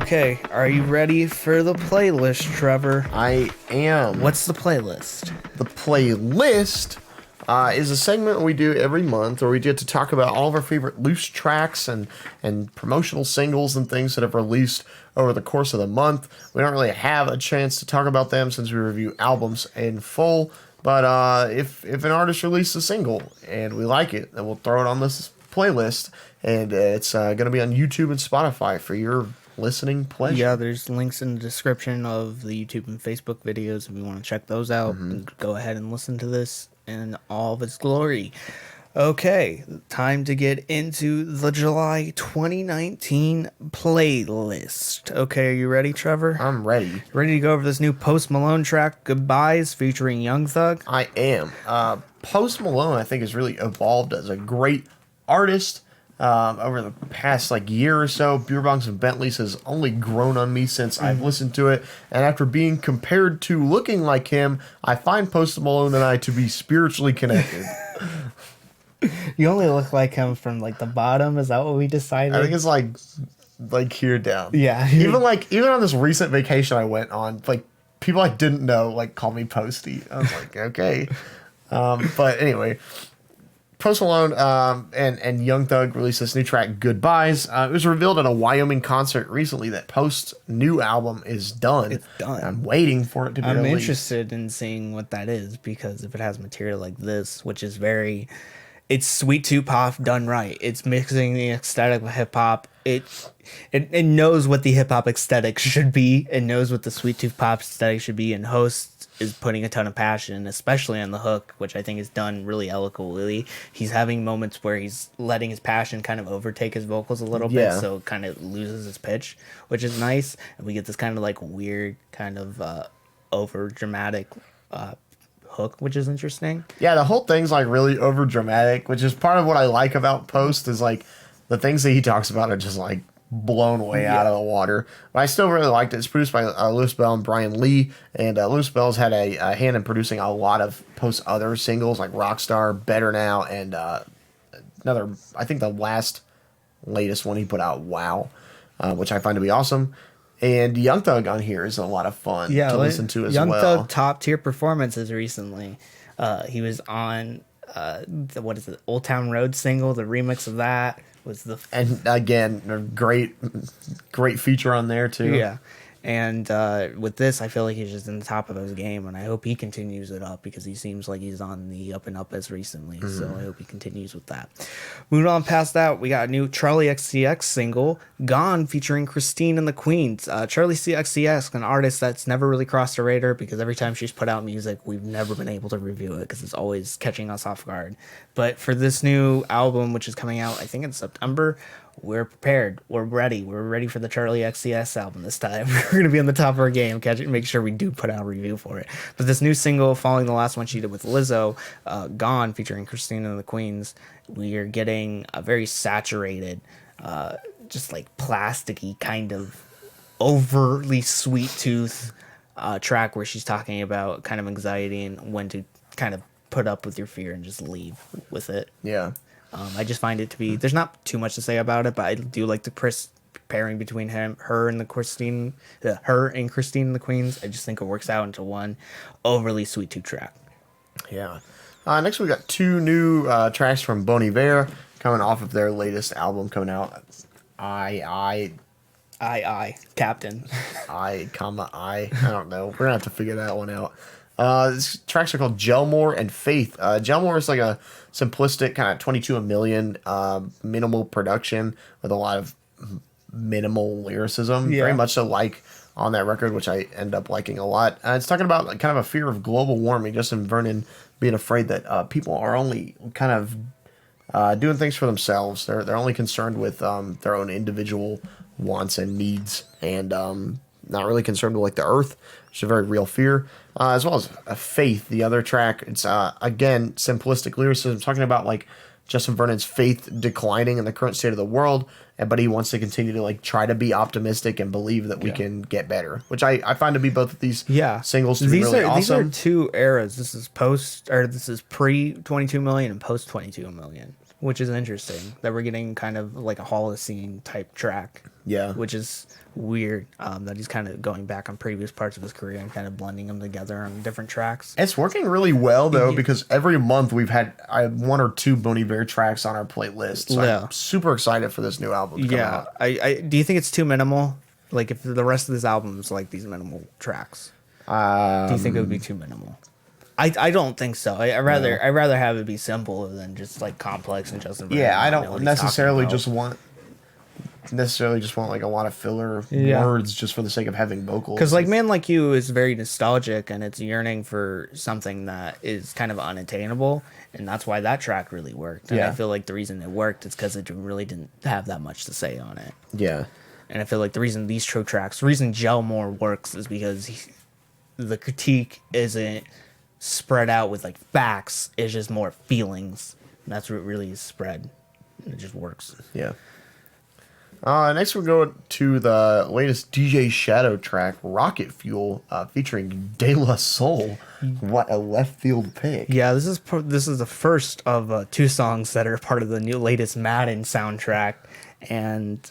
Okay, are you ready for the playlist, Trevor? I am. What's the playlist? The playlist is a segment we do every month where we get to talk about all of our favorite loose tracks and promotional singles and things that have released over the course of the month. We don't really have a chance to talk about them since we review albums in full, but if an artist releases a single and we like it, then we'll throw it on this playlist, and it's going to be on YouTube and Spotify for your listening pleasure. Yeah, there's links in the description of the YouTube and Facebook videos if you want to check those out. And go ahead and listen to this in all of its glory. Okay, time to get into the July 2019 playlist. Okay, are you ready, Trevor? I'm ready. Ready to go over this new Post Malone track, Goodbyes, featuring Young Thug? I am. Post Malone, I think, has really evolved as a great artist. Over the past year or so, Beer Bongs and Bentleys has only grown on me since I've listened to it, and after being compared to looking like him, I find Post Malone and I to be spiritually connected. You only look like him from the bottom. Is that what we decided? I think it's like here down. Yeah. Even on this recent vacation I went on, people I didn't know called me Posty. I was like, okay. But anyway, Post Malone and Young Thug released this new track, Goodbyes. It was revealed at a Wyoming concert recently that Post's new album is done. It's done. I'm waiting for it to be released. I'm interested in seeing what that is, because if it has material like this, which is it's sweet tooth pop done right. It's mixing the aesthetic with hip hop. It knows what the hip hop aesthetic should be. It knows what the sweet tooth pop aesthetic should be, and Host is putting a ton of passion, especially on the hook, which I think is done really eloquently. He's having moments where he's letting his passion kind of overtake his vocals a little bit, so it kind of loses his pitch, which is nice. And we get this kind of weird, kind of over dramatic hook, which is interesting. Yeah, the whole thing's really over dramatic, which is part of what I like about Post is the things that he talks about are just blown way out of the water. But I still really liked it. It's produced by Lewis Bell and Brian Lee, and Lewis Bell's had a hand in producing a lot of Post's other singles like Rockstar, Better Now, and another, I think the latest one he put out, Wow, which I find to be awesome. And Young Thug on here is a lot of fun to listen to as Young well. Thug top tier performances recently. He was on Old Town Road single. The remix of that was and again, a great feature on there too. Yeah. And with this, I feel like he's just in the top of his game, and I hope he continues it up, because he seems like he's on the up and up as recently. So I hope he continues with that. Moving on past that, we got a new Charli XCX single, Gone, featuring Christine and the Queens. Charli XCX, an artist that's never really crossed the radar, because every time she's put out music, we've never been able to review it, because it's always catching us off guard. But for this new album, which is coming out, I think in September, we're prepared. We're ready. We're ready for the Charli XCX album this time. We're going to be on the top of our game. Make sure we do put out a review for it. But this new single, following the last one she did with Lizzo, Gone, featuring Christina and the Queens, we are getting a very saturated, just plasticky, kind of overly sweet tooth track where she's talking about kind of anxiety and when to kind of put up with your fear and just leave with it. Yeah. I just find it to be, there's not too much to say about it, but I do like the pairing between her and Christine and the Queens. I just think it works out into one overly sweet tooth track. Yeah. Next we got two new tracks from Bon Iver coming off of their latest album coming out. Captain. I don't know. We're gonna have to figure that one out. These tracks are called Jelmore and Faith. Jelmore is a simplistic kind of 22 a million minimal production with a lot of minimal lyricism. Yeah. Very much so on that record, which I end up liking a lot. It's talking about kind of a fear of global warming. Justin Vernon being afraid that people are only kind of doing things for themselves. They're only concerned with their own individual wants and needs, and not really concerned with the earth, which is a very real fear, as well as Faith, the other track. It's again simplistic lyricism, talking about Justin Vernon's faith declining in the current state of the world, but he wants to continue to try to be optimistic and believe that we can get better, which I find to be both of these singles to be really awesome. These are two eras. This is pre 22 million and post 22 million. which is interesting that we're getting kind of like a Holocene type track. Yeah. Which is weird, that he's kind of going back on previous parts of his career and kind of blending them together on different tracks. It's working really well, though, because every month we've had one or two Bon Iver tracks on our playlist. So I'm super excited for this new album to come out. I do you think it's too minimal? Like, if the rest of this album is like these minimal tracks, do you think it would be too minimal? I don't think so. I'd rather have it be simple than just like complex and Justin. Yeah, I don't necessarily just want like a lot of filler words just for the sake of having vocals. Because like Man Like You is very nostalgic and it's yearning for something that is kind of unattainable, and that's why that track really worked. And I feel like the reason it worked is because it really didn't have that much to say on it. Yeah. And I feel like the reason the reason Jelmore works is because the critique isn't spread out with like facts, it's just more feelings. And that's what really is spread. It just works. Yeah. Next we'll go to the latest DJ Shadow track, Rocket Fuel, featuring De La Soul. What a left field pick. Yeah, this is the first of two songs that are part of the latest Madden soundtrack, and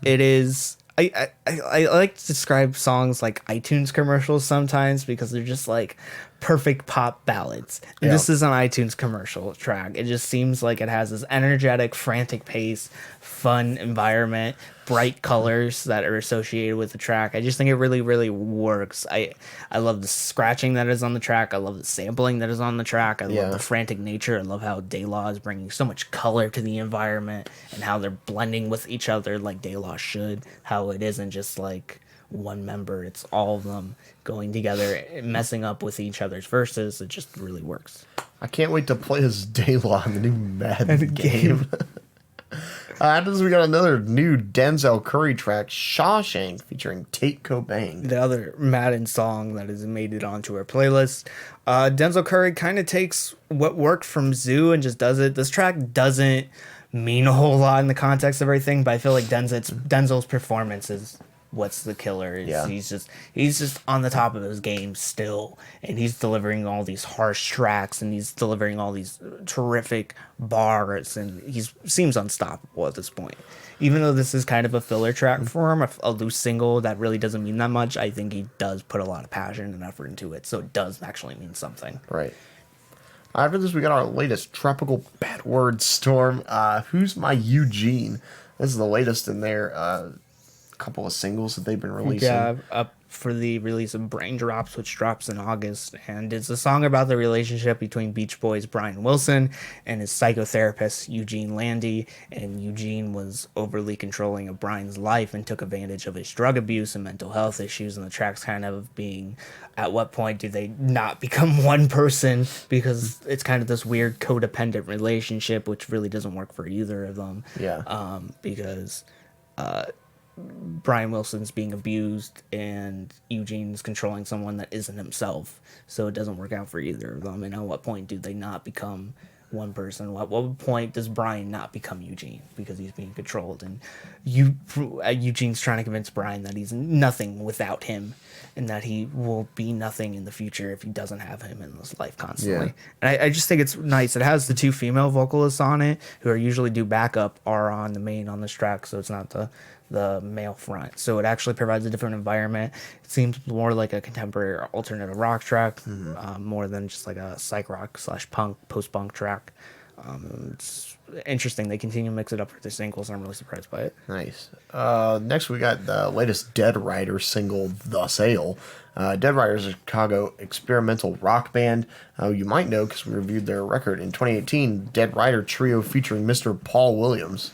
it is. I like to describe songs like iTunes commercials sometimes because they're just like perfect pop ballads. And this is an iTunes commercial track. It just seems like it has this energetic, frantic pace, fun environment, bright colors that are associated with the track. I just think it really, really works. I love the scratching that is on the track. I love the sampling that is on the track. I love the frantic nature. I love how De La is bringing so much color to the environment and how they're blending with each other like De La should. How it isn't just like one member, it's all of them going together, messing up with each other's verses. It just really works. I can't wait to play as De La in the new Madden game. After this, we got another new Denzel Curry track, Shawshank, featuring Tate Kobang. The other Madden song that has made it onto our playlist. Denzel Curry kind of takes what worked from Zoo and just does it. This track doesn't mean a whole lot in the context of everything, but I feel like Denzel's performance is what's the killer. He's just on the top of his game still, and he's delivering all these harsh tracks, and he's delivering all these terrific bars, and he seems unstoppable at this point. Even though this is kind of a filler track for him, a loose single that really doesn't mean that much, I think he does put a lot of passion and effort into it, so it does actually mean something. Right. After this, we got our latest tropical bad word storm, Who's My Eugene. This is the latest in their couple of singles that they've been releasing. Yeah, up for the release of Brain Drops, which drops in August, and it's a song about the relationship between Beach Boys' Brian Wilson and his psychotherapist Eugene Landy. And Eugene was overly controlling of Brian's life and took advantage of his drug abuse and mental health issues, and the track's kind of being, at what point do they not become one person, because it's kind of this weird codependent relationship which really doesn't work for either of them. Because Brian Wilson's being abused and Eugene's controlling someone that isn't himself, so it doesn't work out for either of them. And at what point do they not become one person? What point does Brian not become Eugene because he's being controlled? And Eugene's trying to convince Brian that he's nothing without him, and that he will be nothing in the future if he doesn't have him in his life constantly. And I just think it's nice. It has the two female vocalists on it, who are usually do backup, are on the main on this track, so it's not the male front. So it actually provides a different environment. It seems more like a contemporary alternative rock track, more than just like a psych rock / punk, post-punk track. It's interesting. They continue to mix it up for the singles, and I'm really surprised by it. Nice. Next, we got the latest Dead Rider single, The Sale. Dead Rider is a Chicago experimental rock band. You might know because we reviewed their record in 2018, Dead Rider Trio featuring Mr. Paul Williams.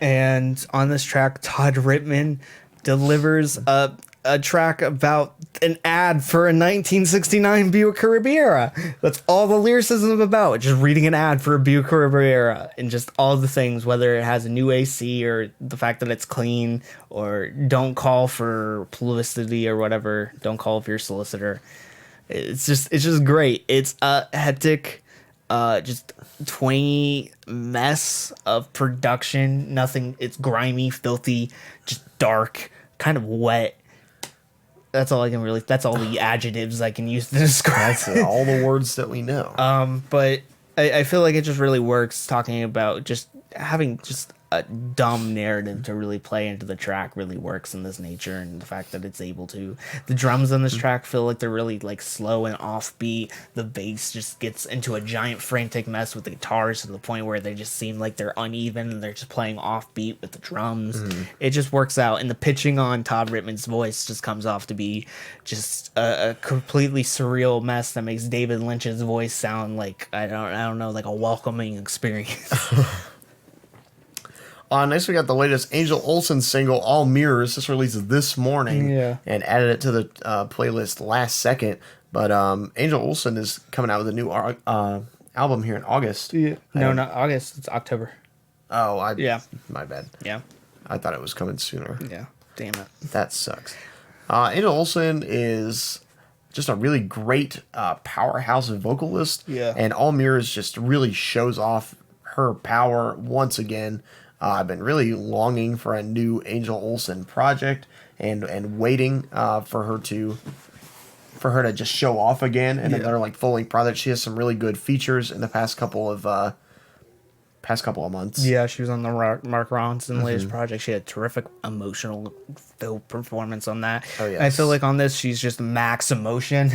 And on this track, Todd Rittman delivers a track about an ad for a 1969 Buick Riviera. That's all the lyricism is about. Just reading an ad for a Buick Riviera, and just all the things, whether it has a new AC or the fact that it's clean, or don't call for publicity or whatever. Don't call if you're a solicitor. It's just great. It's a hectic, just twangy mess of production. Nothing. It's grimy, filthy, just dark, kind of wet. That's all the adjectives I can use to describe. That's all the words that we know. But I feel like it just really works talking about just having just a dumb narrative to really play into the track really works in this nature, and the fact that it's able to. The drums on this track feel like they're really like slow and offbeat. The bass just gets into a giant frantic mess with the guitars to the point where they just seem like they're uneven and they're just playing offbeat with the drums. It just works out, and the pitching on Todd Rittman's voice just comes off to be just a completely surreal mess that makes David Lynch's voice sound like I don't know, like a welcoming experience. Next, we got the latest Angel Olsen single, All Mirrors. This released this morning, and added it to the playlist last second. But Angel Olsen is coming out with a new album here in August. Yeah. No, not August. It's October. Oh, Yeah. My bad. Yeah. I thought it was coming sooner. Yeah. Damn it. That sucks. Angel Olsen is just a really great powerhouse vocalist. Yeah. And All Mirrors just really shows off her power once again. I've been really longing for a new Angel Olsen project and waiting for her to just show off again in another like full-length project. She has some really good features in the past couple of months. Yeah, she was on the Mark Ronson latest project. She had a terrific emotional filled performance on that. Oh, yes. I feel like on this she's just max emotion.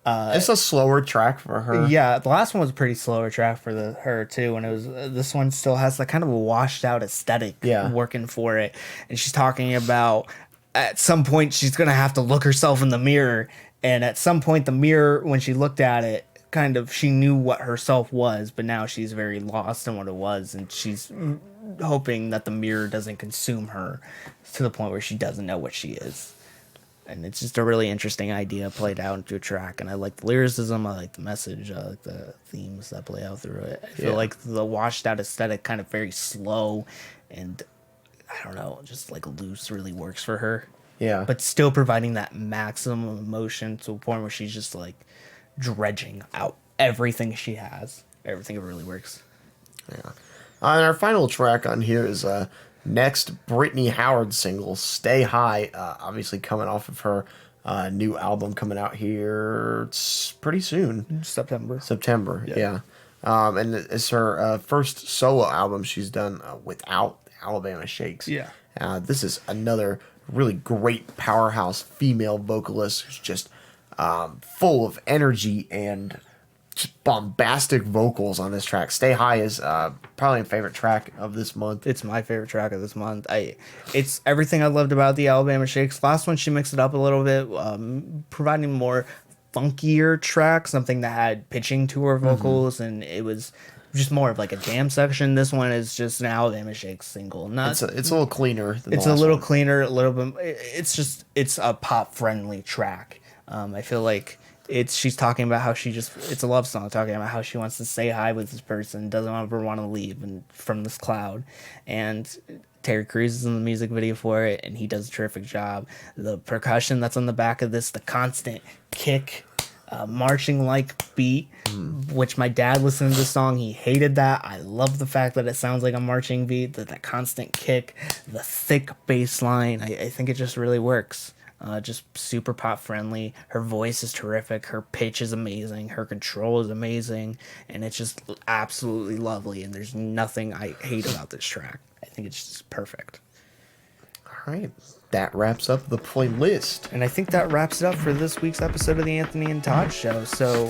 It's a slower track for her. Yeah, the last one was a pretty slower track for her too, and it was this one still has like kind of a washed out aesthetic working for it. And she's talking about at some point she's gonna have to look herself in the mirror, and at some point the mirror, when she looked at it, kind of she knew what herself was, but now she's very lost in what it was, and she's hoping that the mirror doesn't consume her to the point where she doesn't know what she is. And it's just a really interesting idea played out into a track. And I like the lyricism. I like the message. I like the themes that play out through it. I feel like the washed out aesthetic, kind of very slow and, I don't know, just like loose, really works for her. Yeah. But still providing that maximum emotion to a point where she's just like dredging out everything she has. Everything really works. Yeah. And our final track on here is next Brittany Howard single, Stay High, obviously coming off of her new album coming out here pretty soon. September, yeah. And it's her first solo album she's done without Alabama Shakes. Yeah. This is another really great powerhouse female vocalist who's just full of energy and just bombastic vocals on this track. Stay High is probably my favorite track of this month. It's my favorite track of this month. It's everything I loved about the Alabama Shakes. Last one, she mixed it up a little bit, providing more funkier track, something that had pitching to her vocals, and it was just more of like a jam section. This one is just an Alabama Shakes single. It's a little cleaner. It's a little cleaner, a little bit. It's a pop friendly track. I feel like she's talking about how it's a love song talking about how she wants to stay high with this person, doesn't ever want to leave from this cloud. And Terry Crews is in the music video for it, and he does a terrific job. The percussion that's on the back of this, the constant kick, marching like beat, which my dad listened to the song, he hated that. I love the fact that it sounds like a marching beat, that constant kick, the thick bass line. I think it just really works. Just super pop friendly. Her voice is terrific. Her pitch is amazing. Her control is amazing. And it's just absolutely lovely. And there's nothing I hate about this track. I think it's just perfect. All right. That wraps up the playlist. And I think that wraps it up for this week's episode of the Anthony and Todd Show. So